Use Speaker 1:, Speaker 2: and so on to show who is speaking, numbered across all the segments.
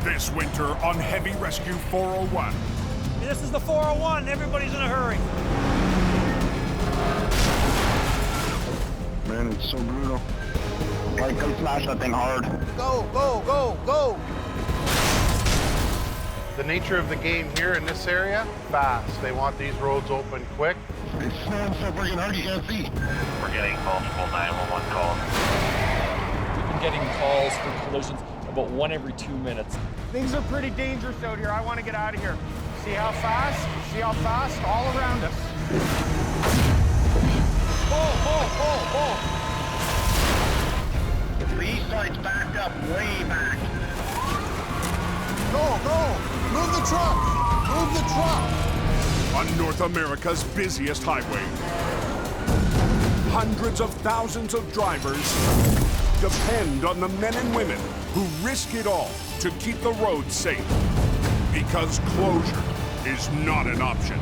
Speaker 1: This winter on Heavy Rescue 401.
Speaker 2: This is the 401. Everybody's in a hurry.
Speaker 3: Man, it's so brutal. Like, come smash that thing hard.
Speaker 4: Go, go, go, go!
Speaker 5: The nature of the game here in this area, fast. They want these roads open quick.
Speaker 3: It's snowing so freaking hard you can't see.
Speaker 6: We're getting multiple 911 calls.
Speaker 7: We've been getting calls for collisions about 1 every 2 minutes.
Speaker 8: Things are pretty dangerous out here. I want to get out of here. See how fast? See how fast? All around us.
Speaker 3: The east side's backed up, way back.
Speaker 4: Go, go! Move the truck! Move the truck!
Speaker 1: On North America's busiest highway, hundreds of thousands of drivers depend on the men and women who risk it all to keep the roads safe. Because closure is not an option.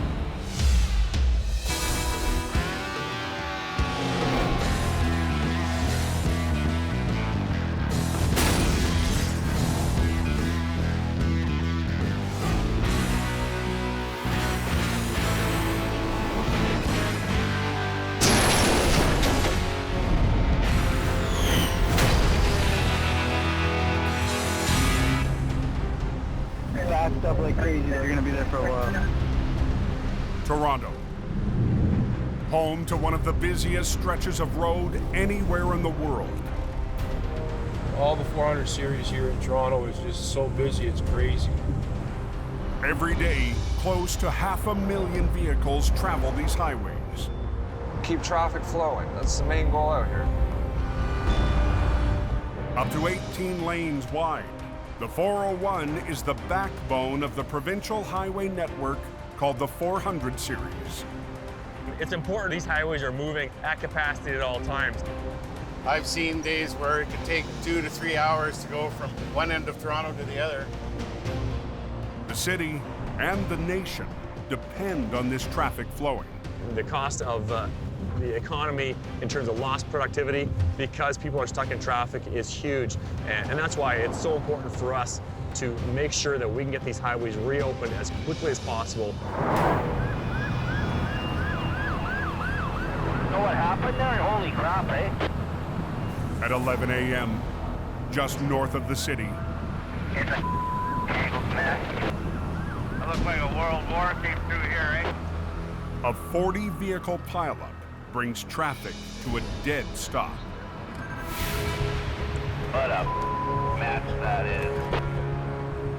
Speaker 3: Backed up like crazy. They're gonna be there for a while.
Speaker 1: Toronto, home to one of the busiest stretches of road anywhere in the world.
Speaker 9: All the 400 series here in Toronto is just so busy, it's crazy.
Speaker 1: Every day, close to 500,000 vehicles travel these highways.
Speaker 10: Keep traffic flowing. That's the main goal out here.
Speaker 1: Up to 18 lanes wide, the 401 is the backbone of the provincial highway network called the 400 series.
Speaker 11: It's important these highways are moving at capacity at all times.
Speaker 5: I've seen days where it could take 2 to 3 hours to go from one end of Toronto to the other.
Speaker 1: The city and the nation depend on this traffic flowing.
Speaker 11: The cost of the economy in terms of lost productivity because people are stuck in traffic is huge. And that's why it's so important for us to make sure that we can get these highways reopened as quickly as possible.
Speaker 6: Know what happened there? Holy crap, eh?
Speaker 1: At 11 a.m., just north of the city,
Speaker 6: It's a tangled mess. It looks like a world war came through here, eh?
Speaker 1: a 40-vehicle pileup brings traffic to a dead stop.
Speaker 6: What a mess that is.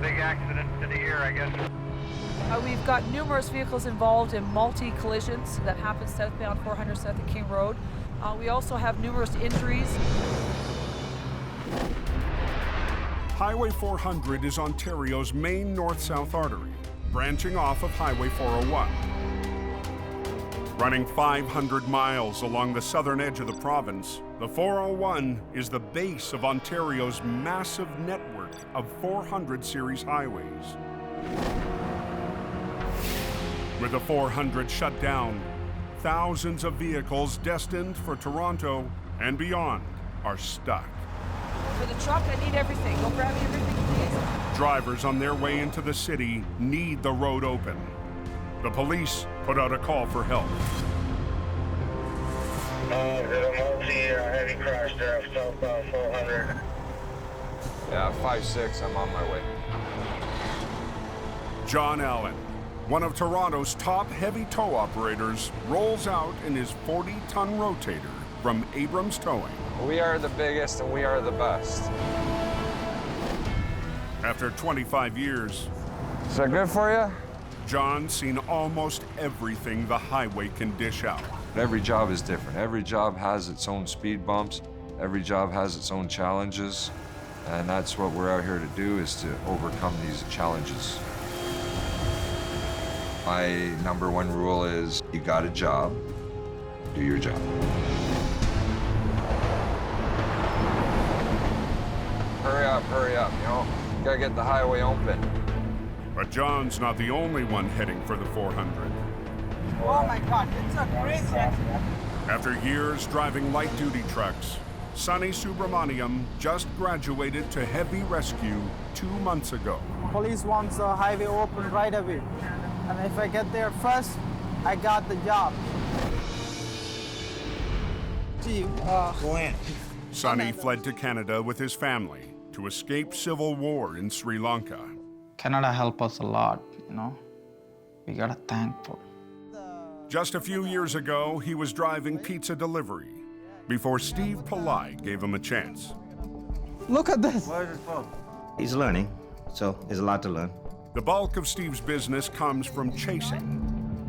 Speaker 6: Big accident to the ear, I guess.
Speaker 12: We've got numerous vehicles involved in multi-collisions that happen southbound 400 South of King Road. We also have numerous injuries.
Speaker 1: Highway 400 is Ontario's main north-south artery, branching off of Highway 401. Running 500 miles along the southern edge of the province, the 401 is the base of Ontario's massive network of 400 series highways. With the 400 shut down, thousands of vehicles destined for Toronto and beyond are stuck.
Speaker 12: For the truck, I need everything. Go grab me everything, please.
Speaker 1: Drivers on their way into the city need the road open. The police put out a call for help.
Speaker 3: There's a multi-heavy crash there off southbound 400.
Speaker 10: Yeah, 5-6, I'm on my way.
Speaker 1: John Allen, one of Toronto's top heavy tow operators, rolls out in his 40-ton rotator from Abrams Towing.
Speaker 10: We are the biggest and we are the best.
Speaker 1: After 25 years,
Speaker 10: Is that good for you?
Speaker 1: John's seen almost everything the highway can dish out.
Speaker 13: Every job is different. Every job has its own speed bumps. Every job has its own challenges. And that's what we're out here to do, is to overcome these challenges. My number one rule is, you got a job, do your job.
Speaker 10: Hurry up, you know? Gotta get the highway open.
Speaker 1: But John's not the only one heading for the 400.
Speaker 8: Oh my God, it's a crazy accident.
Speaker 1: After years driving light-duty trucks, Sonny Subramaniam just graduated to heavy rescue 2 months ago.
Speaker 4: Police wants the highway open right away. And if I get there first, I got the job.
Speaker 3: Go in.
Speaker 1: Sonny fled to Canada with his family to escape civil war in Sri Lanka.
Speaker 4: Canada helped us a lot, you know. We gotta thankful.
Speaker 1: Just a few years ago, he was driving pizza delivery before Steve Pileup gave him a chance.
Speaker 4: Look at this.
Speaker 3: Where is it from? He's learning, so there's a lot to learn.
Speaker 1: The bulk of Steve's business comes from chasing.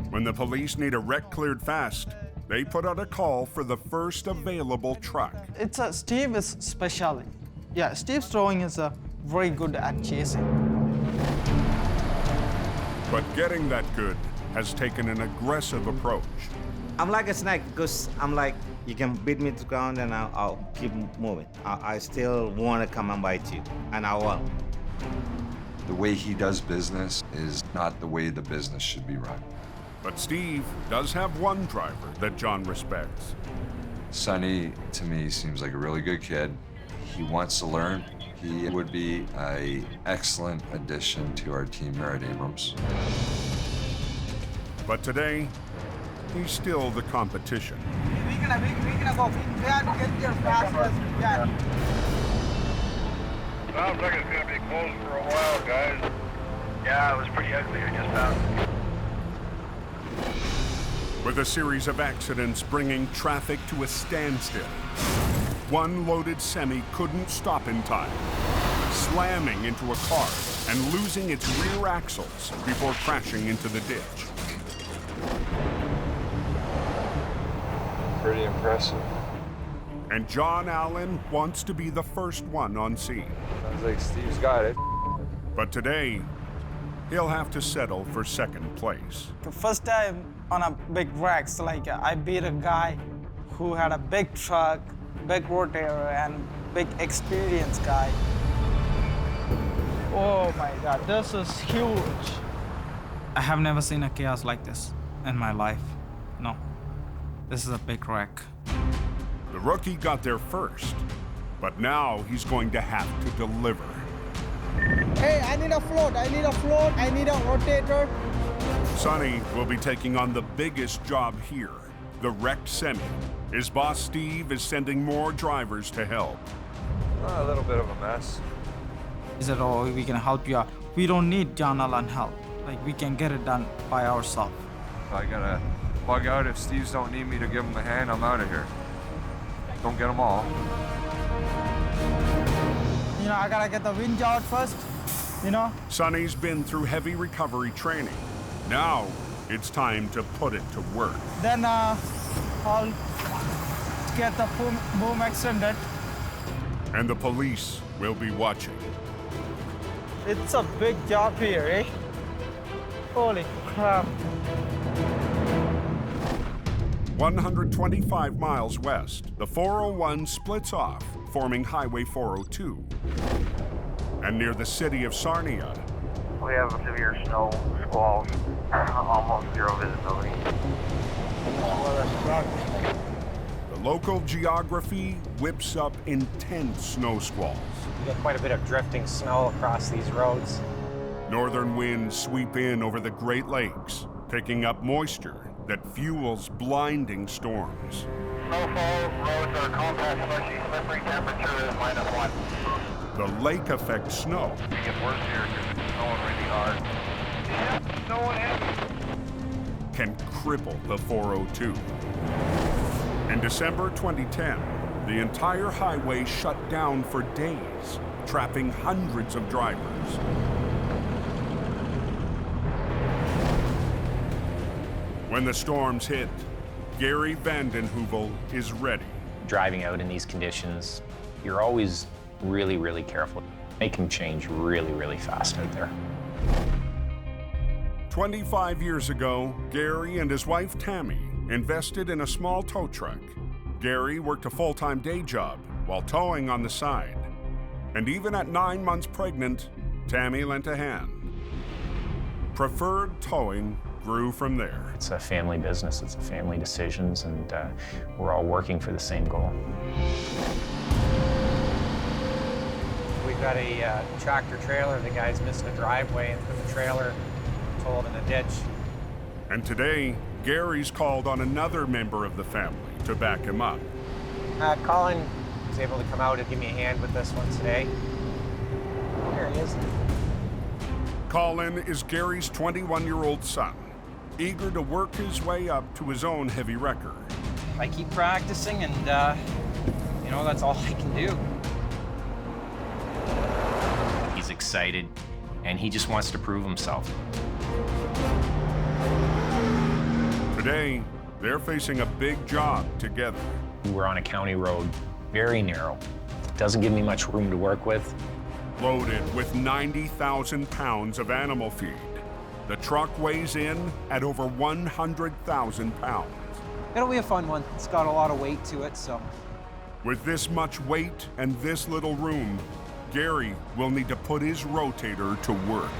Speaker 1: When the police need a wreck cleared fast, they put out a call for the first available truck.
Speaker 4: Steve is specialty. Yeah, Steve's throwing is very good at chasing.
Speaker 1: But getting that good has taken an aggressive approach.
Speaker 3: I'm like a snake because I'm like, you can beat me to the ground and I'll keep moving. I still want to come and bite you, and I will.
Speaker 13: The way he does business is not the way the business should be run.
Speaker 1: But Steve does have one driver that John respects.
Speaker 13: Sonny, to me, seems like a really good kid. He wants to learn. He would be an excellent addition to our team here at Abrams.
Speaker 1: But today, he's still the competition.
Speaker 4: We're gonna go. We have to get there fast as we can.
Speaker 6: Sounds like it's gonna be closed for a while, guys. Yeah, it was pretty ugly. I just found.
Speaker 1: With a series of accidents bringing traffic to a standstill, one loaded semi couldn't stop in time, slamming into a car and losing its rear axles before crashing into the ditch.
Speaker 13: Pretty impressive.
Speaker 1: And John Allen wants to be the first one on scene.
Speaker 13: Sounds like Steve's got it.
Speaker 1: But today, he'll have to settle for second place.
Speaker 4: The first time on a big wreck, so like I beat a guy who had a big truck, big rotator, and big experience guy. Oh my God, this is huge. I have never seen a chaos like this in my life. No, this is a big wreck.
Speaker 1: The rookie got there first, but now he's going to have to deliver.
Speaker 4: Hey, I need a float, I need a float, I need a rotator.
Speaker 1: Sonny will be taking on the biggest job here, the wrecked semi. His boss, Steve, is sending more drivers to help.
Speaker 13: A little bit of a mess.
Speaker 4: He said, oh, we can help you out. We don't need John Allen help. Like, we can get it done by ourselves.
Speaker 13: I gotta bug out. If Steve's don't need me to give him a hand, I'm out of here. Don't get them all.
Speaker 4: You know, I gotta get the winch out first, you know?
Speaker 1: Sonny's been through heavy recovery training. Now, it's time to put it to work.
Speaker 4: Then I'll get the boom extended.
Speaker 1: And the police will be watching.
Speaker 4: It's a big job here, eh? Holy crap.
Speaker 1: 125 miles west, the 401 splits off, forming Highway 402. And near the city of Sarnia,
Speaker 6: We have severe snow squalls, almost zero visibility.
Speaker 1: the local geography whips up intense snow squalls.
Speaker 14: We get quite a bit of drifting snow across these roads.
Speaker 1: Northern winds sweep in over the Great Lakes, picking up moisture that fuels blinding storms.
Speaker 6: Snowfall, roads are compact, slushy, slippery, temperature is -1.
Speaker 1: The lake effect snow
Speaker 6: It gets worse here because it's snowing really hard. Yeah, snowing heavy.
Speaker 1: can cripple the 402. In December 2010, the entire highway shut down for days, trapping hundreds of drivers. When the storms hit, Gary Vanden Heuvel is ready.
Speaker 14: Driving out in these conditions, you're always really, really careful. They can change really, really fast out there.
Speaker 1: 25 years ago, Gary and his wife Tammy invested in a small tow truck. Gary worked a full-time day job while towing on the side. And even at 9 months pregnant, Tammy lent a hand. Preferred Towing grew from there.
Speaker 14: It's a family business, it's a family decisions, and we're all working for the same goal.
Speaker 15: Got a tractor trailer. The guy's missing a driveway and put the trailer totaled in a ditch.
Speaker 1: And today, Gary's called on another member of the family to back him up.
Speaker 15: Colin was able to come out and give me a hand with this one today. There he is.
Speaker 1: Colin is Gary's 21-year-old son, eager to work his way up to his own heavy record.
Speaker 15: I keep practicing and, you know, that's all I can do.
Speaker 14: He's excited, and he just wants to prove himself.
Speaker 1: Today, they're facing a big job together.
Speaker 14: We're on a county road, very narrow. Doesn't give me much room to work with.
Speaker 1: Loaded with 90,000 pounds of animal feed, the truck weighs in at over 100,000 pounds.
Speaker 16: It'll be a fun one. It's got a lot of weight to it, so.
Speaker 1: With this much weight and this little room, Gary will need to put his rotator to work.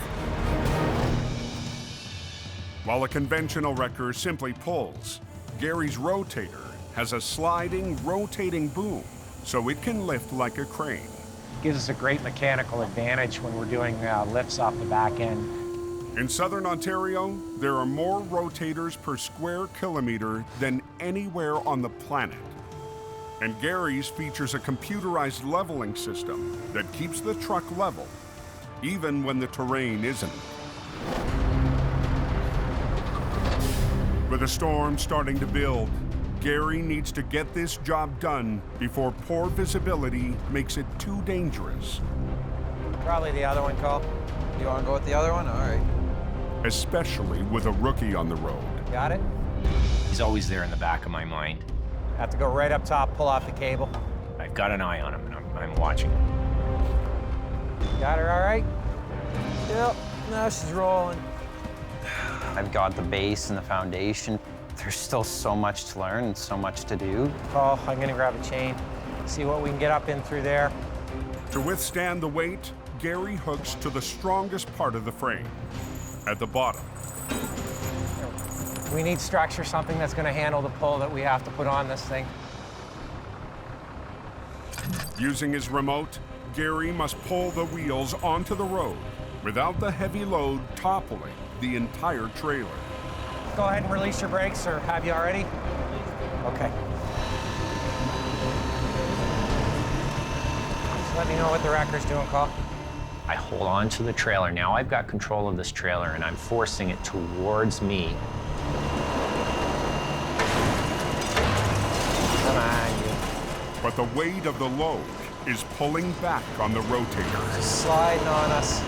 Speaker 1: While a conventional wrecker simply pulls, Gary's rotator has a sliding, rotating boom, so it can lift like a crane.
Speaker 15: Gives us a great mechanical advantage when we're doing lifts off the back end.
Speaker 1: In southern Ontario, there are more rotators per square kilometer than anywhere on the planet. And Gary's features a computerized leveling system that keeps the truck level, even when the terrain isn't. With a storm starting to build, Gary needs to get this job done before poor visibility makes it too dangerous.
Speaker 15: Probably the other one, Cole.
Speaker 16: You want to go with the other one? All right.
Speaker 1: Especially with a rookie on the road.
Speaker 15: Got it?
Speaker 14: He's always there in the back of my mind.
Speaker 15: Have to go right up top, pull off the cable.
Speaker 14: I've got an eye on him, and I'm watching him.
Speaker 15: Got her all right?
Speaker 16: Yep, now she's rolling.
Speaker 17: I've got the base and the foundation. There's still so much to learn and so much to do.
Speaker 15: Oh, I'm gonna grab a chain, see what we can get up in through there.
Speaker 1: To withstand the weight, Gary hooks to the strongest part of the frame, at the bottom.
Speaker 15: We need structure, something that's gonna handle the pull that we have to put on this thing.
Speaker 1: Using his remote, Gary must pull the wheels onto the road without the heavy load toppling the entire trailer.
Speaker 15: Go ahead and release your brakes, or have you already? Okay. Just let me know what the wrecker's doing, Cole.
Speaker 14: I hold on to the trailer. Now I've got control of this trailer, and I'm forcing it towards me.
Speaker 15: Come on, you.
Speaker 1: But the weight of the load is pulling back on the rotator.
Speaker 15: Just sliding on us.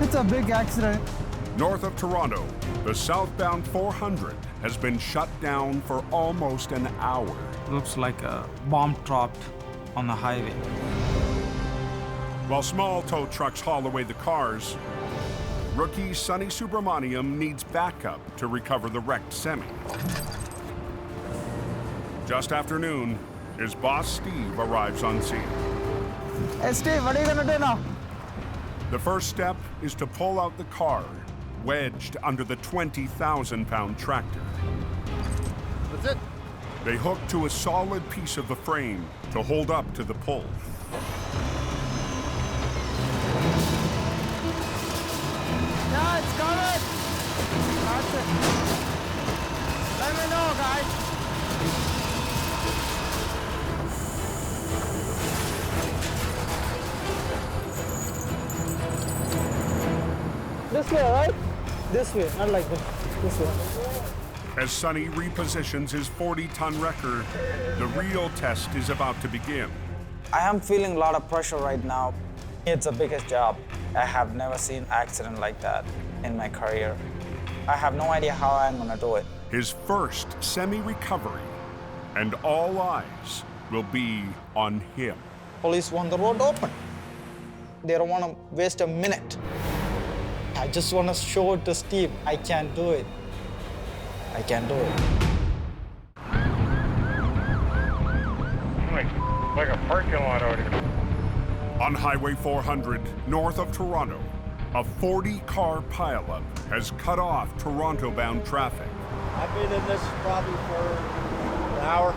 Speaker 16: It's a big accident.
Speaker 1: North of Toronto, the southbound 400 has been shut down for almost an hour.
Speaker 18: Looks like a bomb dropped on the highway.
Speaker 1: While small tow trucks haul away the cars, rookie Sonny Subramaniam needs backup to recover the wrecked semi. Just after noon, his boss Steve arrives on scene.
Speaker 16: Hey Steve, what are you gonna do now?
Speaker 1: The first step is to pull out the car, wedged under the 20,000-pound tractor.
Speaker 5: That's it.
Speaker 1: They hook to a solid piece of the frame to hold up to the pull.
Speaker 16: Yeah, it's coming. That's it. Let me know, guys. This way, right? This way, not like this. This way.
Speaker 1: As Sonny repositions his 40-ton wrecker, the real test is about to begin.
Speaker 4: I am feeling a lot of pressure right now. It's the biggest job. I have never seen an accident like that in my career. I have no idea how I'm gonna do it.
Speaker 1: His first semi-recovery, and all eyes will be on him.
Speaker 4: Police want the road open. They don't want to waste a minute. I just want to show it to Steve. I can do it. I can do it.
Speaker 8: Like a parking lot out here.
Speaker 1: On Highway 400, north of Toronto, a 40-car pileup has cut off Toronto-bound traffic.
Speaker 2: I've been in this probably for an hour.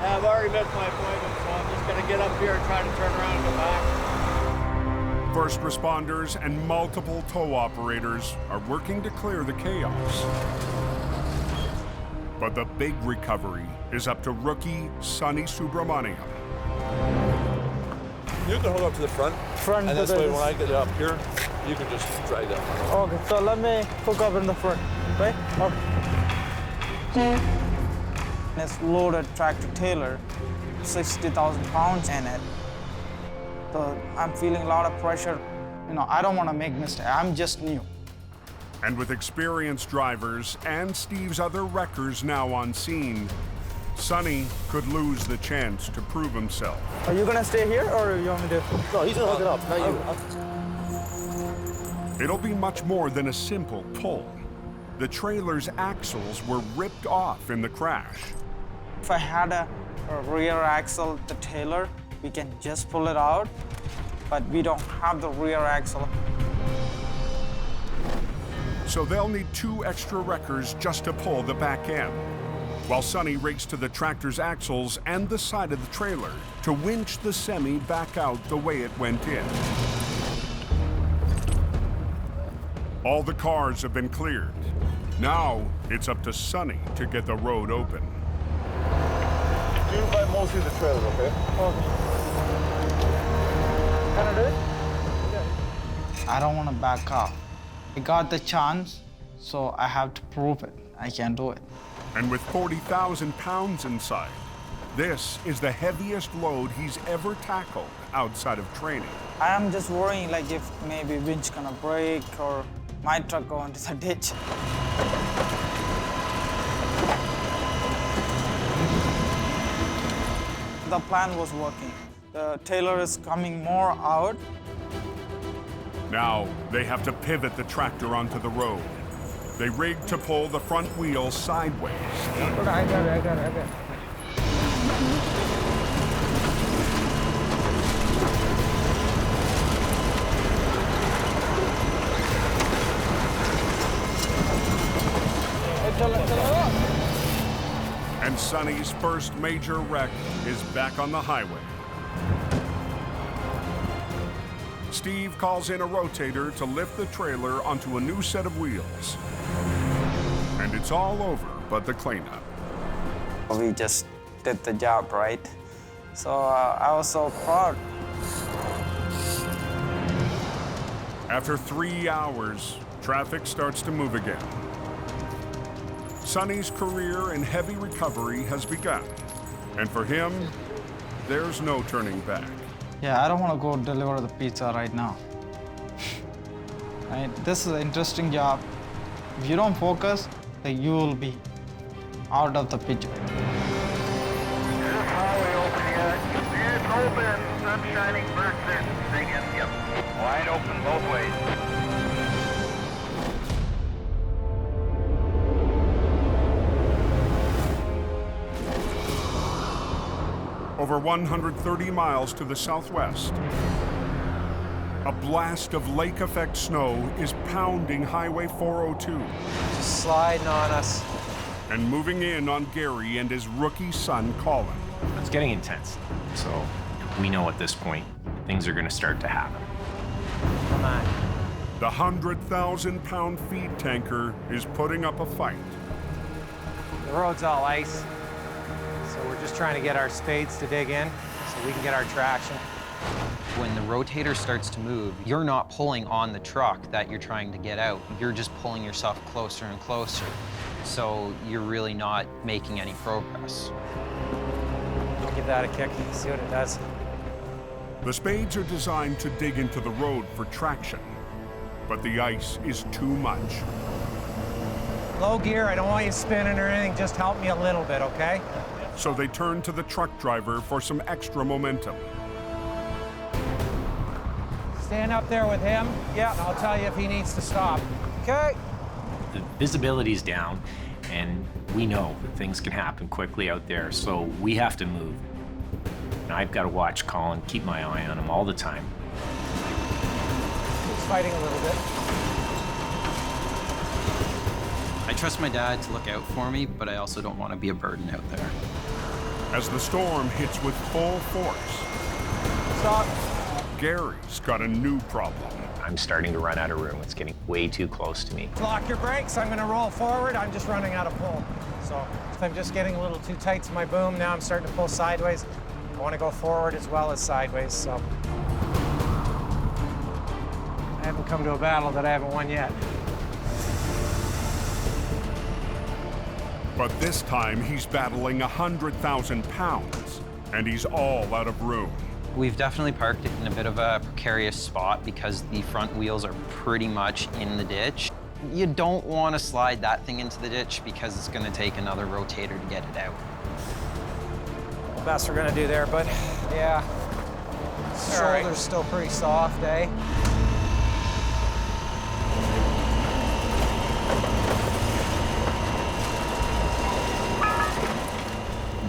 Speaker 2: I've already missed my appointment, so I'm just gonna get up here and try to turn around and go back.
Speaker 1: First responders and multiple tow operators are working to clear the chaos. But the big recovery is up to rookie Sonny Subramaniam.
Speaker 19: You can hold up to the front.
Speaker 16: Front
Speaker 19: and
Speaker 16: to
Speaker 19: this
Speaker 16: the-
Speaker 19: way, when I get up here, you can just drag that one.
Speaker 16: Okay, so let me hook up in the front, right? Okay. It's loaded tractor trailer, 60,000 pounds in it. So I'm feeling a lot of pressure. You know, I don't want to make mistakes. I'm just new.
Speaker 1: And with experienced drivers and Steve's other wreckers now on scene, Sonny could lose the chance to prove himself.
Speaker 16: Are you gonna stay here, or you want me to?
Speaker 19: No, he's gonna hook it up, not you.
Speaker 1: It'll be much more than a simple pull. The trailer's axles were ripped off in the crash.
Speaker 16: If I had a rear axle, the trailer, we can just pull it out, but we don't have the rear axle.
Speaker 1: So they'll need 2 extra wreckers just to pull the back end, while Sonny rakes to the tractor's axles and the side of the trailer to winch the semi back out the way it went in. All the cars have been cleared. Now it's up to Sonny to get the road open.
Speaker 19: You buy mostly the trailer, okay?
Speaker 16: Okay. Can I do it? I don't want to back off. I got the chance, so I have to prove it. I can do it.
Speaker 1: And with 40,000 pounds inside, this is the heaviest load he's ever tackled outside of training.
Speaker 16: I am just worrying, like, if maybe winch gonna break or my truck go into the ditch. The plan was working. The trailer is coming more out.
Speaker 1: Now they have to pivot the tractor onto the road. They rig to pull the front wheel sideways.
Speaker 16: I got it.
Speaker 1: And Sonny's first major wreck is back on the highway. Steve calls in a rotator to lift the trailer onto a new set of wheels. And it's all over but the cleanup.
Speaker 16: We just did the job right. So I was so proud.
Speaker 1: After 3 hours, traffic starts to move again. Sonny's career in heavy recovery has begun. And for him, there's no turning back.
Speaker 16: Yeah, I don't want to go deliver the pizza right now. Right? This is an interesting job. If you don't focus, then you will be out of the picture.
Speaker 6: Is this highway open yet? It's open. Sun shining, birds are singing. Yep. Wide open both ways.
Speaker 1: Over 130 miles to the southwest, a blast of lake-effect snow is pounding Highway 402.
Speaker 15: Just sliding on us.
Speaker 1: And moving in on Gary and his rookie son, Colin.
Speaker 14: It's getting intense. So we know at this point, things are going to start to happen.
Speaker 15: Come on.
Speaker 1: The 100,000-pound feed tanker is putting up a fight.
Speaker 15: The road's all ice. So we're just trying to get our spades to dig in so we can get our traction.
Speaker 17: When the rotator starts to move, you're not pulling on the truck that you're trying to get out. You're just pulling yourself closer and closer. So you're really not making any progress.
Speaker 15: Give that a kick and see what it does.
Speaker 1: The spades are designed to dig into the road for traction, but the ice is too much.
Speaker 15: Low gear, I don't want you spinning or anything. Just help me a little bit, okay?
Speaker 1: So they turn to the truck driver for some extra momentum.
Speaker 15: Stand up there with him. Yeah, I'll tell you if he needs to stop. Okay.
Speaker 14: The visibility's down, and we know that things can happen quickly out there, so we have to move. I've got to watch Colin, keep my eye on him all the time.
Speaker 15: He's fighting a little bit.
Speaker 17: I trust my dad to look out for me, but I also don't want to be a burden out there.
Speaker 1: As the storm hits with full force,
Speaker 15: Stop.
Speaker 1: Gary's got a new problem.
Speaker 14: I'm starting to run out of room. It's getting way too close to me.
Speaker 15: Lock your brakes. I'm going to roll forward. I'm just running out of pull. So I'm just getting a little too tight to my boom. Now I'm starting to pull sideways. I want to go forward as well as sideways, so. I haven't come to a battle that I haven't won yet.
Speaker 1: But this time he's battling 100,000 pounds, and he's all out of room.
Speaker 17: We've definitely parked it in a bit of a precarious spot because the front wheels are pretty much in the ditch. You don't want to slide that thing into the ditch because it's going to take another rotator to get it out.
Speaker 15: The best we're going to do there, but yeah. Shoulder's still pretty soft, eh?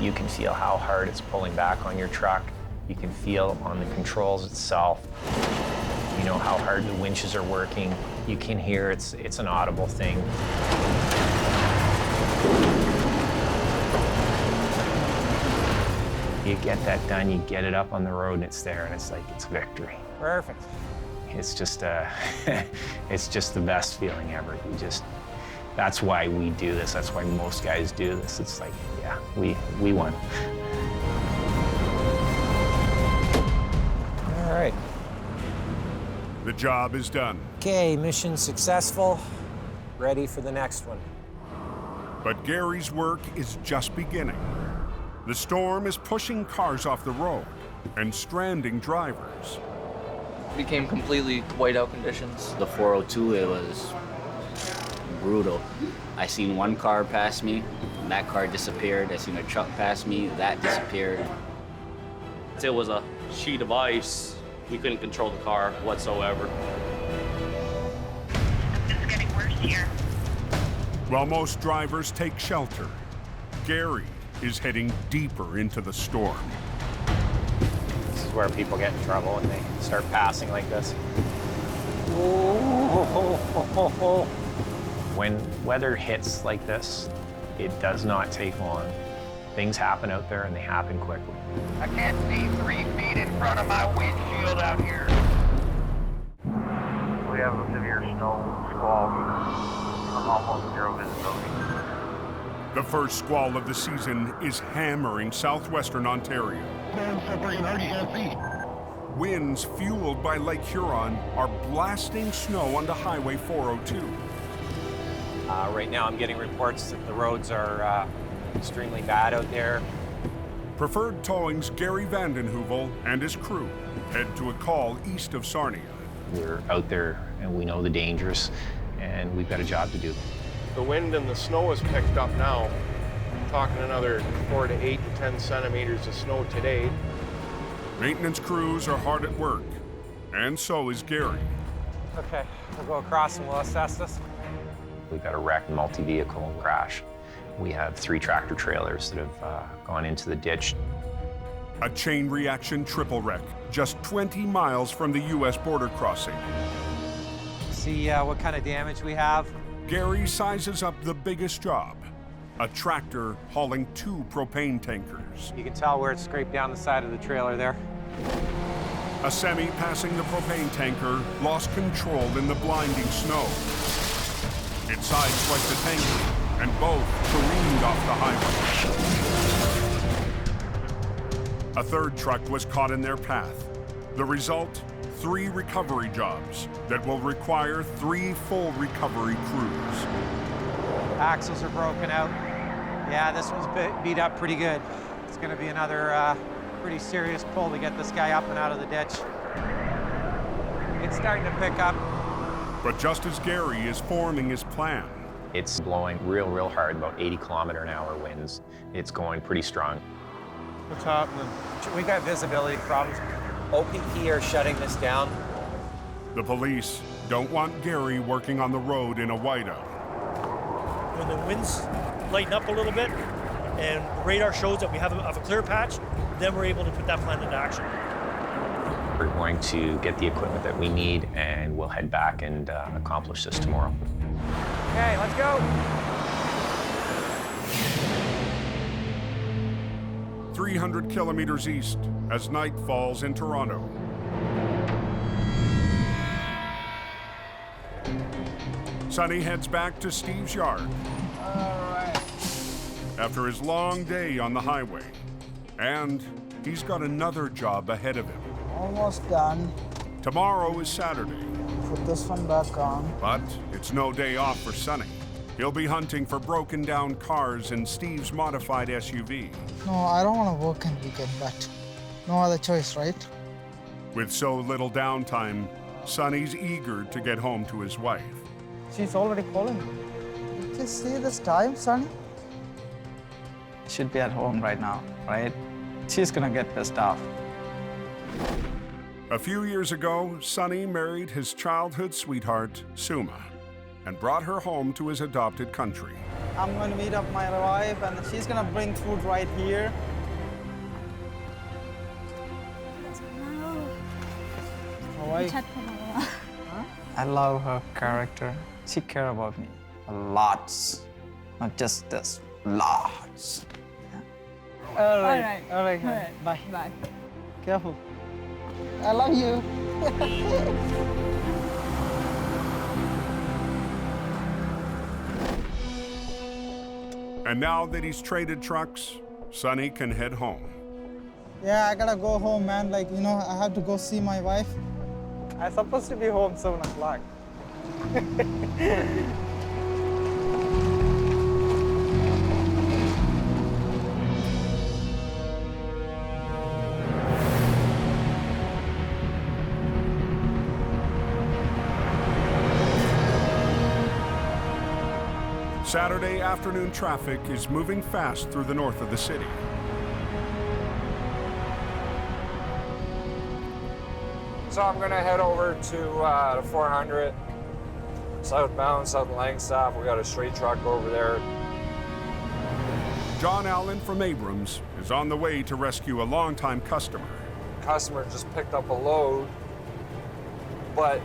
Speaker 14: You can feel how hard it's pulling back on your truck. You can feel on the controls itself, you know, how hard the winches are working. You can hear it's an audible thing. You get that done, you get it up on the road, and it's there, and it's like, it's victory.
Speaker 15: Perfect.
Speaker 14: It's just, it's just the best feeling ever. That's why we do this. That's why most guys do this. It's like, yeah, we won.
Speaker 15: All right.
Speaker 1: The job is done.
Speaker 15: Okay, mission successful. Ready for the next one.
Speaker 1: But Gary's work is just beginning. The storm is pushing cars off the road and stranding drivers.
Speaker 20: Became completely whiteout conditions. The 402, it was brutal. I seen one car pass me, and that car disappeared. I seen a truck pass me, that disappeared.
Speaker 21: It was a sheet of ice. We couldn't control the car whatsoever.
Speaker 6: It's getting worse here.
Speaker 1: While most drivers take shelter, Gary is heading deeper into the storm.
Speaker 14: This is where people get in trouble when they start passing like this. When weather hits like this, it does not take long. Things happen out there and they happen quickly.
Speaker 6: I can't see 3 feet in front of my windshield out here. We have a severe snow squall. Almost zero visibility.
Speaker 1: The first squall of the season is hammering southwestern Ontario. Winds fueled by Lake Huron are blasting snow onto Highway 402.
Speaker 15: Right now I'm getting reports that the roads are extremely bad out there.
Speaker 1: Preferred Towing's Gary Vandenheuvel and his crew head to a call east of Sarnia.
Speaker 14: We're out there and we know the dangers and we've got a job to do.
Speaker 9: The wind and the snow has picked up now. I'm talking another 4 to 8 to 10 centimeters of snow today.
Speaker 1: Maintenance crews are hard at work, and so is Gary.
Speaker 15: Okay, we'll go across and we'll assess this.
Speaker 14: We've got a wrecked multi-vehicle crash. We have 3 tractor trailers that have gone into the ditch.
Speaker 1: A chain reaction triple wreck, just 20 miles from the U.S. border crossing.
Speaker 15: See what kind of damage we have.
Speaker 1: Gary sizes up the biggest job, a tractor hauling 2 propane tankers.
Speaker 15: You can tell where it's scraped down the side of the trailer there.
Speaker 1: A semi passing the propane tanker lost control in the blinding snow. It sideswiped the tanker, and both careened off the highway. A third truck was caught in their path. The result? 3 recovery jobs that will require 3 full recovery crews.
Speaker 15: Axles are broken out. Yeah, this one's beat up pretty good. It's gonna be another pretty serious pull to get this guy up and out of the ditch. It's starting to pick up.
Speaker 1: But just as Gary is forming his plan,
Speaker 14: it's blowing real hard, about 80-kilometer-an-hour winds. It's going pretty strong.
Speaker 9: What's happening?
Speaker 15: We've got visibility problems. OPP are shutting this down.
Speaker 1: the police don't want Gary working on the road in a whiteout.
Speaker 2: When the winds lighten up a little bit
Speaker 7: and the radar shows that we have a clear patch, then we're able to put that plan into action.
Speaker 14: We're going to get the equipment that we need, and we'll head back and accomplish this tomorrow.
Speaker 8: Okay, let's go.
Speaker 1: 300 kilometers east as night falls in Toronto. Sonny heads back to Steve's yard.
Speaker 16: All right.
Speaker 1: After his long day on the highway. And he's got another job ahead of him.
Speaker 16: Almost done.
Speaker 1: Tomorrow is Saturday.
Speaker 16: Put this one back on.
Speaker 1: But it's no day off for Sonny. He'll be hunting for broken down cars in Steve's modified SUV.
Speaker 16: No, I don't want to work in weekend, but no other choice, right?
Speaker 1: With so little downtime, Sonny's eager to get home to his wife.
Speaker 16: She's already calling me. Did you see this time, Sonny? Should be at home right now, right? She's gonna get pissed off.
Speaker 1: A few years ago, Sonny married his childhood sweetheart, Suma, and brought her home to his adopted country.
Speaker 16: I'm going to meet up my wife, and she's going to bring food right here. How are you? I love her character. She cares about me lots, not just this, lots. All right. Bye.
Speaker 22: Bye.
Speaker 16: Careful. I love you.
Speaker 1: And now that he's traded trucks, Sonny can head home.
Speaker 16: Yeah, I gotta go home, man. Like, you know, I have to go see my wife. I'm supposed to be home 7 o'clock.
Speaker 1: Saturday afternoon traffic is moving fast through the north of the city.
Speaker 10: So I'm gonna head over to the 400, southbound, south of Langstaff. We got a straight truck over there.
Speaker 1: John Allen from Abrams is on the way to rescue a longtime customer.
Speaker 10: Customer just picked up a load, but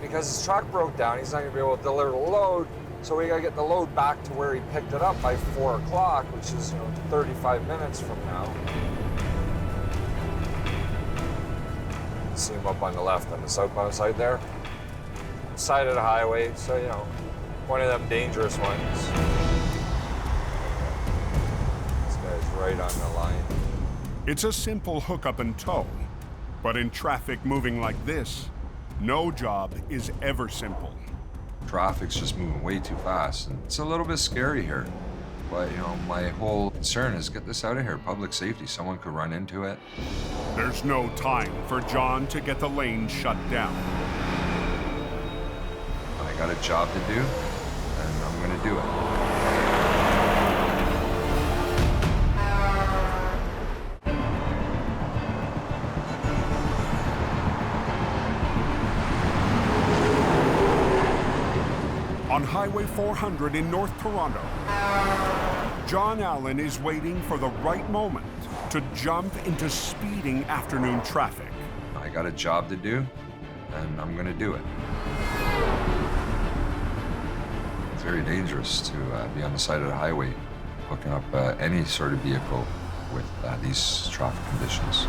Speaker 10: because his truck broke down, he's not gonna be able to deliver the load. So we gotta get the load back to where he picked it up by 4 o'clock, which is 35 minutes from now. See him up on the left on the southbound side there. Side of the highway, so one of them dangerous ones. This guy's right on the line.
Speaker 1: It's a simple hookup and tow, but in traffic moving like this, no job is ever simple.
Speaker 13: Traffic's just moving way too fast, and it's a little bit scary here. But, my whole concern is get this out of here. Public safety, someone could run into it.
Speaker 1: There's no time for John to get the lane shut down.
Speaker 13: I got a job to do, and I'm gonna do it.
Speaker 1: On Highway 400 in North Toronto, John Allen is waiting for the right moment to jump into speeding afternoon traffic.
Speaker 13: I got a job to do, and I'm gonna do it. It's very dangerous to be on the side of the highway, hooking up any sort of vehicle with these traffic conditions.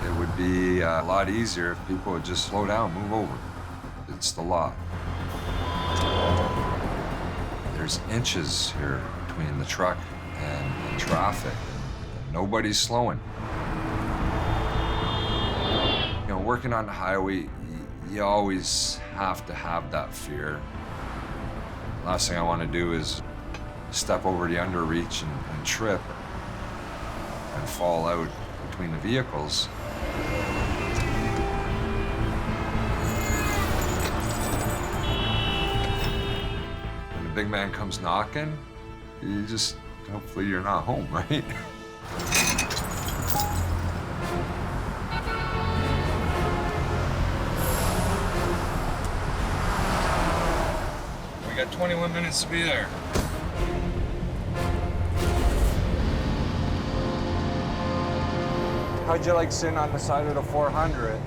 Speaker 13: It would be a lot easier if people would just slow down, move over. It's the law. There's inches here between the truck and traffic, and nobody's slowing. Working on the highway, you always have to have that fear. Last thing I want to do is step over the underreach and trip and fall out between the vehicles. Big man comes knocking, you just, hopefully you're not home, right? We got 21 minutes to be there.
Speaker 10: How'd you like sitting on the side of the 400?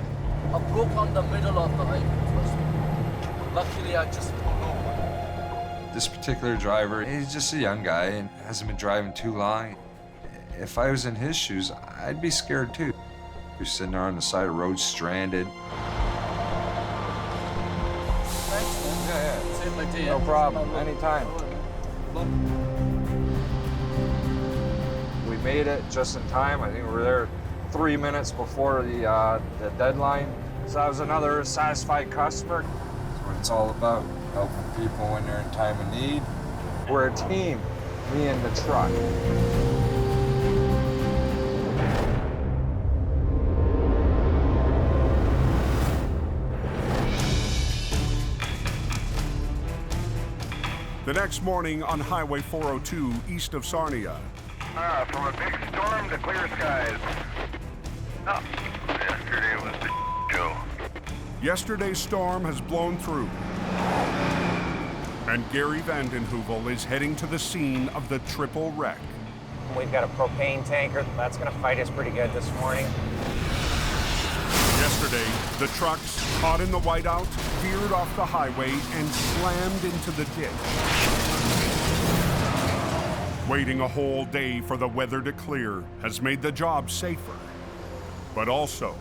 Speaker 11: I broke on the middle of the highway. Luckily, I just pulled over.
Speaker 13: This particular driver, he's just a young guy and hasn't been driving too long. If I was in his shoes, I'd be scared too. You're sitting there on the side of the road, stranded.
Speaker 11: Thanks, man.
Speaker 10: Yeah.
Speaker 11: Save my day.
Speaker 10: No problem, anytime. We made it just in time. I think we were there 3 minutes before the deadline. So that was another satisfied customer.
Speaker 13: That's what it's all about, helping people when they're in time of need.
Speaker 10: We're a team, me and the truck.
Speaker 1: The next morning on Highway 402 east of Sarnia.
Speaker 6: From a big storm to clear skies. Oh, yesterday was the show.
Speaker 1: Yesterday's storm has blown through. And Gary Vanden Heuvel is heading to the scene of the triple wreck.
Speaker 15: We've got a propane tanker. That's going to fight us pretty good this morning.
Speaker 1: Yesterday, the trucks, caught in the whiteout, veered off the highway and slammed into the ditch. Waiting a whole day for the weather to clear has made the job safer, but also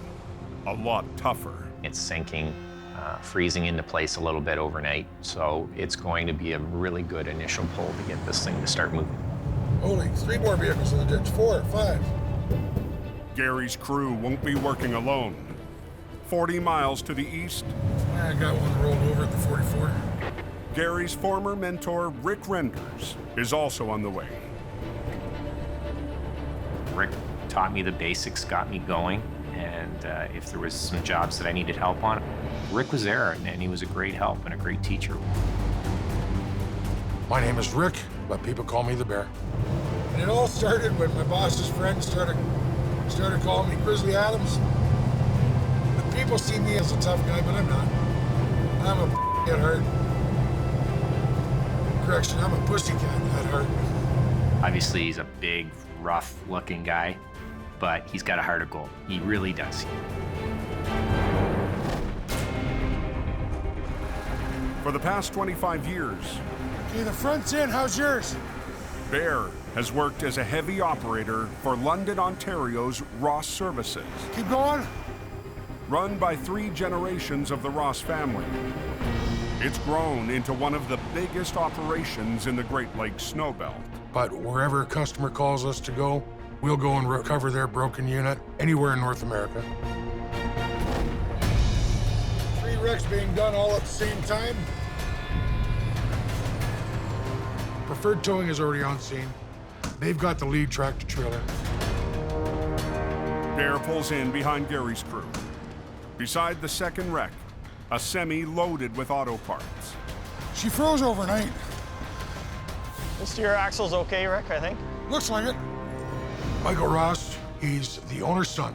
Speaker 1: a lot tougher.
Speaker 14: It's sinking, freezing into place a little bit overnight, so it's going to be a really good initial pull to get this thing to start moving.
Speaker 22: Holy, 3 more vehicles in the ditch, 4, 5.
Speaker 1: Gary's crew won't be working alone. 40 miles to the east,
Speaker 22: I got one rolled over at the 44.
Speaker 1: Gary's former mentor, Rick Renders, is also on the way.
Speaker 17: Rick taught me the basics, got me going, and if there was some jobs that I needed help on, Rick was there, and he was a great help and a great teacher.
Speaker 22: My name is Rick, but people call me the Bear. And it all started when my boss's friends started calling me Grizzly Adams. But people see me as a tough guy, but I'm not. I'm a at heart. Correction, I'm a pussycat at heart.
Speaker 17: Obviously, he's a big, rough-looking guy, but he's got a heart of gold. He really does.
Speaker 1: For the past 25 years,
Speaker 22: Okay, the front's in, how's yours?
Speaker 1: Bear has worked as a heavy operator for London, Ontario's Ross Services.
Speaker 22: Keep going.
Speaker 1: Run by 3 generations of the Ross family. It's grown into one of the biggest operations in the Great Lakes Snowbelt.
Speaker 22: But wherever a customer calls us to go, we'll go and recover their broken unit anywhere in North America. 3 wrecks being done all at the same time. Preferred Towing is already on scene. They've got the lead tractor trailer.
Speaker 1: Bear pulls in behind Gary's crew. Beside the second wreck, a semi loaded with auto parts.
Speaker 22: She froze overnight.
Speaker 15: This steer axle's okay, Rick, I think.
Speaker 22: Looks like it. Michael Ross, he's the owner's son,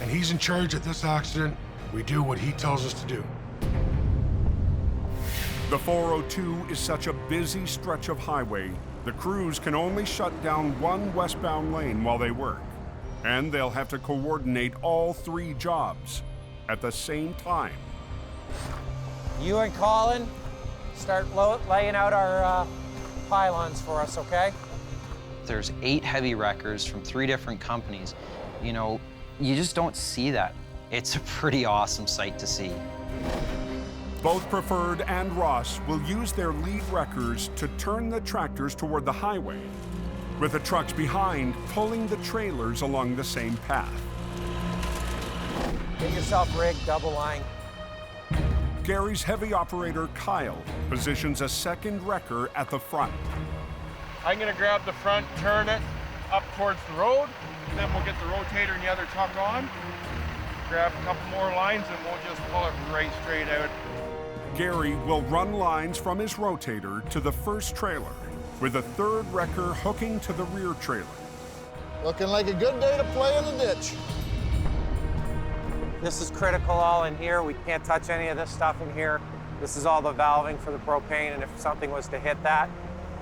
Speaker 22: and he's in charge at this accident. We do what he tells us to do.
Speaker 1: The 402 is such a busy stretch of highway, the crews can only shut down one westbound lane while they work. And they'll have to coordinate all 3 jobs at the same time.
Speaker 15: You and Colin start laying out our pylons for us, okay?
Speaker 17: There's 8 heavy wreckers from 3 different companies. You know, you just don't see that. It's a pretty awesome sight to see.
Speaker 1: Both Preferred and Ross will use their lead wreckers to turn the tractors toward the highway, with the trucks behind pulling the trailers along the same path.
Speaker 15: Get yourself rigged, double line.
Speaker 1: Gary's heavy operator, Kyle, positions a second wrecker at the front.
Speaker 9: I'm gonna grab the front, turn it up towards the road, and then we'll get the rotator and the other truck on, grab a couple more lines, and we'll just pull it right straight out.
Speaker 1: Gary will run lines from his rotator to the first trailer, with a third wrecker hooking to the rear trailer.
Speaker 4: Looking like a good day to play in the ditch.
Speaker 15: This is critical all in here. We can't touch any of this stuff in here. This is all the valving for the propane, and if something was to hit that,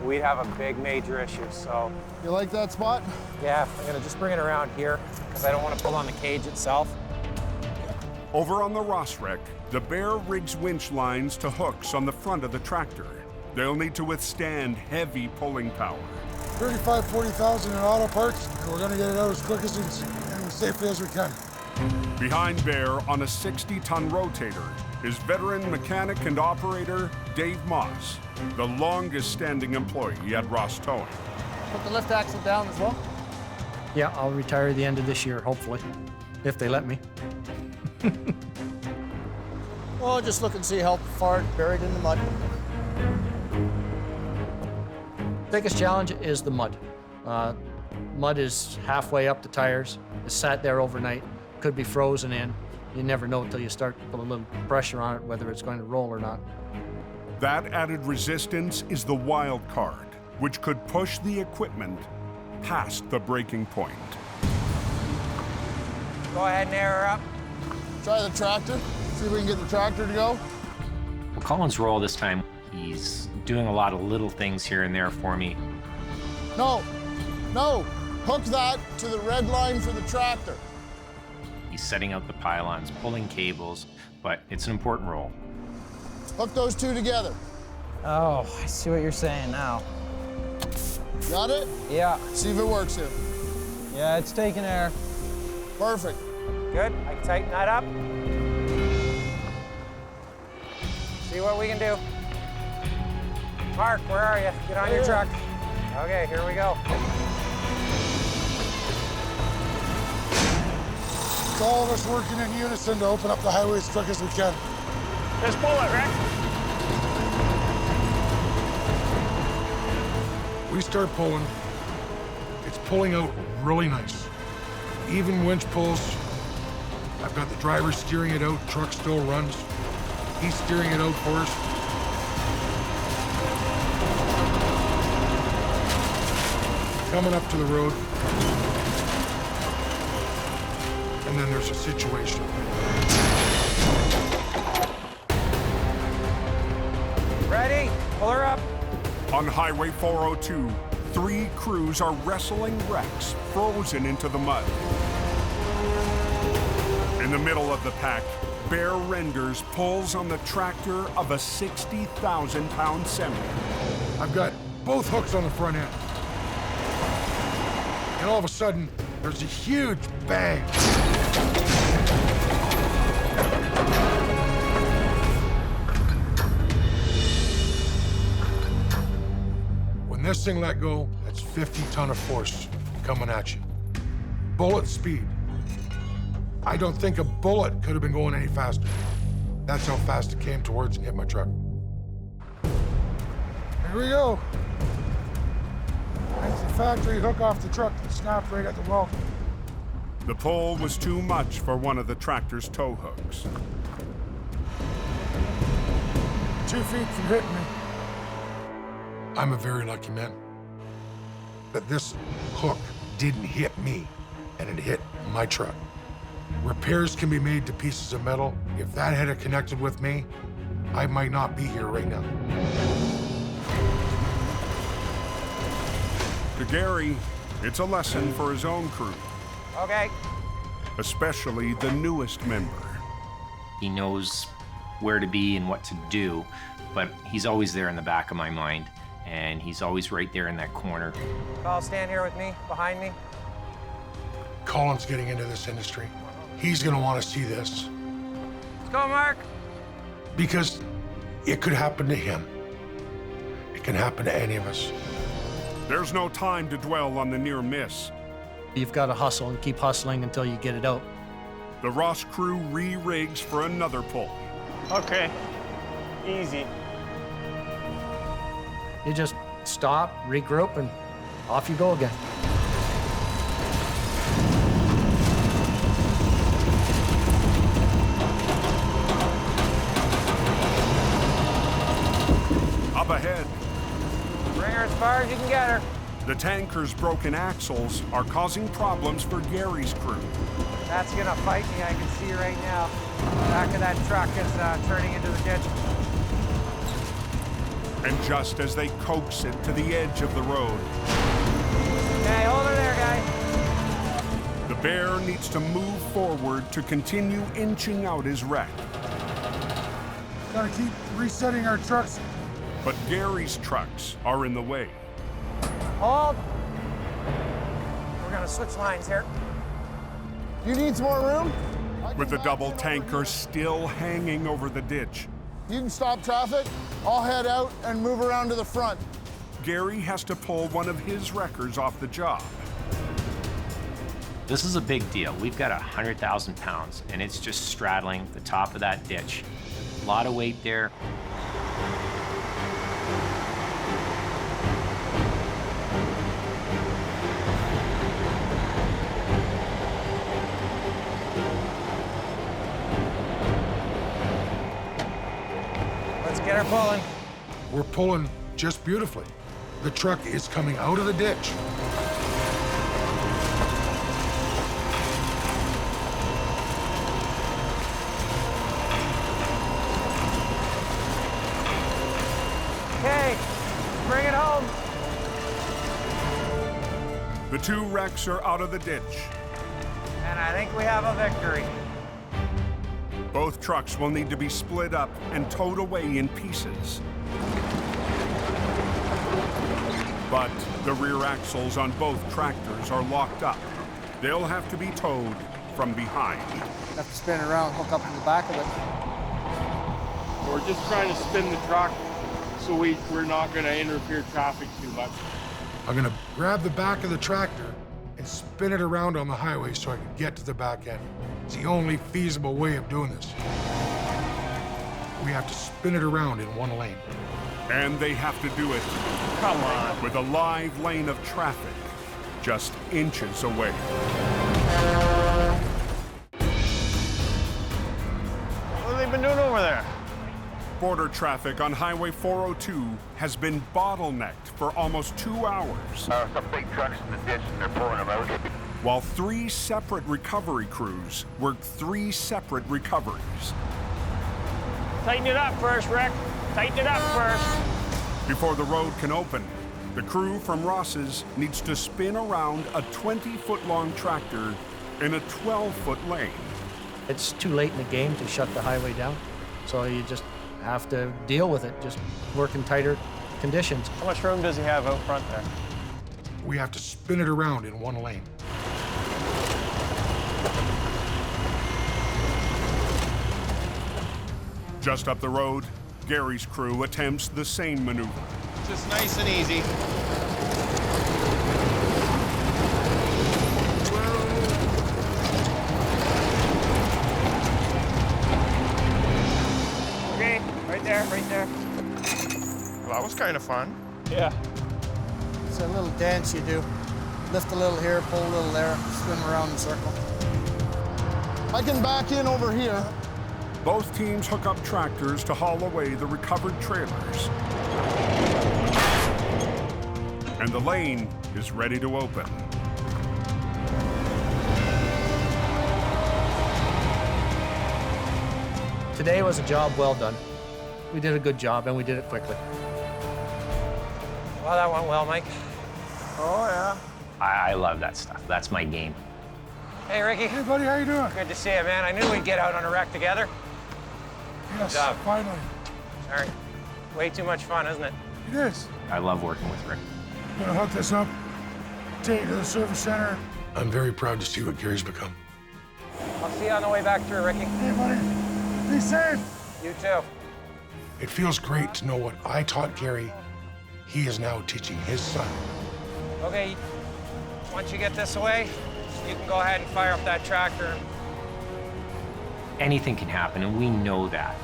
Speaker 15: we'd have a big major issue, so.
Speaker 4: You like that spot?
Speaker 15: Yeah, I'm gonna just bring it around here. because I don't want to pull on the cage itself.
Speaker 1: Over on the Ross wreck, the Bear rigs winch lines to hooks on the front of the tractor. They'll need to withstand heavy pulling power.
Speaker 22: 35, 40,000 in auto parts, and we're gonna get it out as quick as and as safely as we can.
Speaker 1: Behind Bear on a 60-ton rotator is veteran mechanic and operator Dave Moss, the longest-standing employee at Ross Towing.
Speaker 3: Put the lift axle down as well?
Speaker 12: Yeah, I'll retire at the end of this year, hopefully, if they let me.
Speaker 3: Well, just look and see how far it's buried in the mud. Biggest challenge is the mud. Mud is halfway up the tires. It's sat there overnight. Could be frozen in. You never know until you start to put a little pressure on it whether it's going to roll or not.
Speaker 1: That added resistance is the wild card, which could push the equipment past the breaking point.
Speaker 15: Go ahead and air her up.
Speaker 3: Try the tractor. See if we can get the tractor to go.
Speaker 14: Well, Colin's role this time, he's doing a lot of little things here and there for me.
Speaker 3: No, hook that to the red line for the tractor.
Speaker 14: He's setting out the pylons, pulling cables, but it's an important role.
Speaker 3: Hook those two together.
Speaker 16: Oh, I see what you're saying now.
Speaker 3: Got it?
Speaker 16: Yeah.
Speaker 3: See if it works here.
Speaker 16: Yeah, it's taking air.
Speaker 3: Perfect.
Speaker 15: Good, I can tighten that up. See what we can do. Mark, where are you? Get on your truck. Okay, here we go.
Speaker 22: It's all of us working in unison to open up the highway as quick as we can.
Speaker 8: Just pull it, Rick.
Speaker 22: We start pulling, it's pulling out really nice. Even winch pulls. I've got the driver steering it out, truck still runs. He's steering it out for us. Coming up to the road. And then there's a situation.
Speaker 15: Ready? Pull her up.
Speaker 1: On Highway 402, 3 crews are wrestling wrecks frozen into the mud. In the middle of the pack, Bear Renders pulls on the tractor of a 60,000-pound semi.
Speaker 22: I've got both hooks on the front end. And all of a sudden, there's a huge bang. When this thing let go, that's 50 ton of force coming at you. Bullet speed. I don't think a bullet could have been going any faster. That's how fast it came towards and hit my truck. Here we go. That's the factory hook off the truck that snapped right at the wall.
Speaker 1: The pull was too much for one of the tractor's tow hooks.
Speaker 22: 2 feet from hitting me. I'm a very lucky man. But this hook didn't hit me, and it hit my truck. Repairs can be made to pieces of metal. If that had connected with me, I might not be here right now.
Speaker 1: To Gary, it's a lesson for his own crew.
Speaker 15: Okay.
Speaker 1: Especially the newest member.
Speaker 14: He knows where to be and what to do, but he's always there in the back of my mind, and he's always right there in that corner.
Speaker 15: I'll stand here with me, behind me.
Speaker 22: Colin's getting into this industry. He's gonna want to see this.
Speaker 15: Let's go, Mark.
Speaker 22: Because it could happen to him. It can happen to any of us.
Speaker 1: There's no time to dwell on the near miss.
Speaker 12: You've got to hustle and keep hustling until you get it out.
Speaker 1: The Ross crew re-rigs for another pull.
Speaker 8: Okay, easy.
Speaker 12: You just stop, regroup, and off you go again.
Speaker 1: Up ahead.
Speaker 15: Bring her as far as you can get her.
Speaker 1: The tanker's broken axles are causing problems for Gary's crew.
Speaker 15: That's gonna fight me, I can see right now. Back of that truck is turning into the ditch.
Speaker 1: And just as they coax it to the edge of the road,
Speaker 15: Okay, hold her there, guy.
Speaker 1: the Bear needs to move forward to continue inching out his wreck.
Speaker 22: Gotta keep resetting our trucks.
Speaker 1: But Gary's trucks are in the way.
Speaker 15: Hold. We're gonna switch lines here.
Speaker 19: You need some more room?
Speaker 1: With the double tanker still hanging over the ditch,
Speaker 19: You can stop traffic. I'll head out and move around to the front.
Speaker 1: Gary has to pull one of his wreckers off the job.
Speaker 14: This is a big deal. We've got 100,000 pounds, and it's just straddling the top of that ditch. A lot of weight there.
Speaker 15: Let's get her pulling.
Speaker 22: We're pulling just beautifully. The truck is coming out of the ditch.
Speaker 15: Okay, bring it home.
Speaker 1: The two wrecks are out of the ditch.
Speaker 15: And I think we have a victory.
Speaker 1: Both trucks will need to be split up and towed away in pieces. But the rear axles on both tractors are locked up. They'll have to be towed from behind.
Speaker 3: Have to spin it around, hook up to the back of it.
Speaker 9: We're just trying to spin the truck so we're not going to interfere traffic too much.
Speaker 22: I'm gonna grab the back of the tractor and spin it around on the highway so I can get to the back end. It's the only feasible way of doing this. We have to spin it around in one lane.
Speaker 1: And they have to do it,
Speaker 9: Come on.
Speaker 1: with a live lane of traffic just inches away.
Speaker 9: What have they been doing over there?
Speaker 1: Border traffic on Highway 402 has been bottlenecked for almost 2 hours.
Speaker 6: Some big trucks in the ditch and they're pulling them out.
Speaker 1: While 3 separate recovery crews work 3 separate recoveries.
Speaker 15: Tighten it up first, Rick. Tighten it up first.
Speaker 1: Before the road can open, the crew from Ross's needs to spin around a 20-foot-long tractor in a 12-foot lane.
Speaker 3: It's too late in the game to shut the highway down, so you just have to deal with it, just work in tighter conditions.
Speaker 15: How much room does he have out front there?
Speaker 22: We have to spin it around in one lane.
Speaker 1: Just up the road, Gary's crew attempts the same maneuver.
Speaker 9: Just nice and easy.
Speaker 15: Okay, right there, right there.
Speaker 9: Well, that was kind of fun.
Speaker 15: Yeah.
Speaker 3: It's a little dance you do. Lift a little here, pull a little there, spin around in a circle.
Speaker 19: I can back in over here.
Speaker 1: Both teams hook up tractors to haul away the recovered trailers. And the lane is ready to open.
Speaker 3: Today was a job well done. We did a good job and we did it quickly.
Speaker 15: Well, that went well, Mike.
Speaker 19: Oh, yeah.
Speaker 14: I love that stuff. That's my game.
Speaker 15: Hey, Ricky.
Speaker 22: Hey, buddy, how you doing?
Speaker 15: Good to see you, man. I knew we'd get out on a wreck together.
Speaker 22: Yes,
Speaker 15: Good job.
Speaker 22: finally.
Speaker 15: Sorry. Way too much fun, isn't it?
Speaker 22: It is.
Speaker 14: I love working with Rick.
Speaker 22: I'm gonna hook this up, take it to the service center. I'm very proud to see what Gary's become.
Speaker 15: I'll see you on the way back through, Ricky.
Speaker 22: Hey, buddy, be safe.
Speaker 15: You too.
Speaker 22: It feels great to know what I taught Gary, he is now teaching his son.
Speaker 15: Okay, once you get this away, you can go ahead and fire up that tractor.
Speaker 14: Anything can happen, and we know that.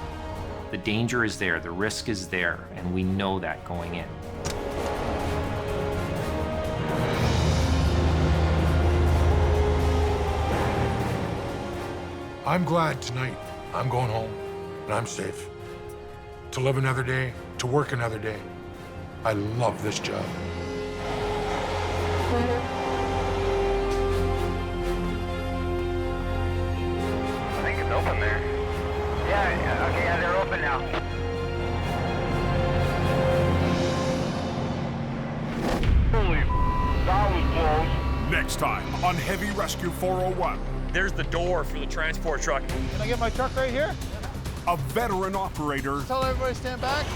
Speaker 14: The danger is there, the risk is there, and we know that going in.
Speaker 22: I'm glad tonight I'm going home and I'm safe. To live another day, to work another day. I love this job.
Speaker 6: I think it's open there. Yeah, okay, yeah, they're open now. Holy, that was close.
Speaker 1: Next time on Heavy Rescue 401.
Speaker 9: There's the door for the transport truck.
Speaker 8: Can I get my truck right here?
Speaker 1: A veteran operator
Speaker 8: Tell everybody to stand back.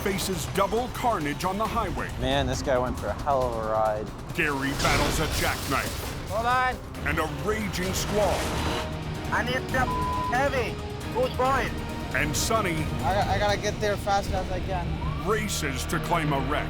Speaker 1: faces double carnage on the highway.
Speaker 5: Man, this guy went for a hell of a ride.
Speaker 1: Gary battles a jackknife.
Speaker 8: Hold on.
Speaker 1: And a raging squall.
Speaker 8: I need some heavy. Who's going?
Speaker 1: And Sonny
Speaker 16: I gotta get there fast as I can.
Speaker 1: races to claim a wreck.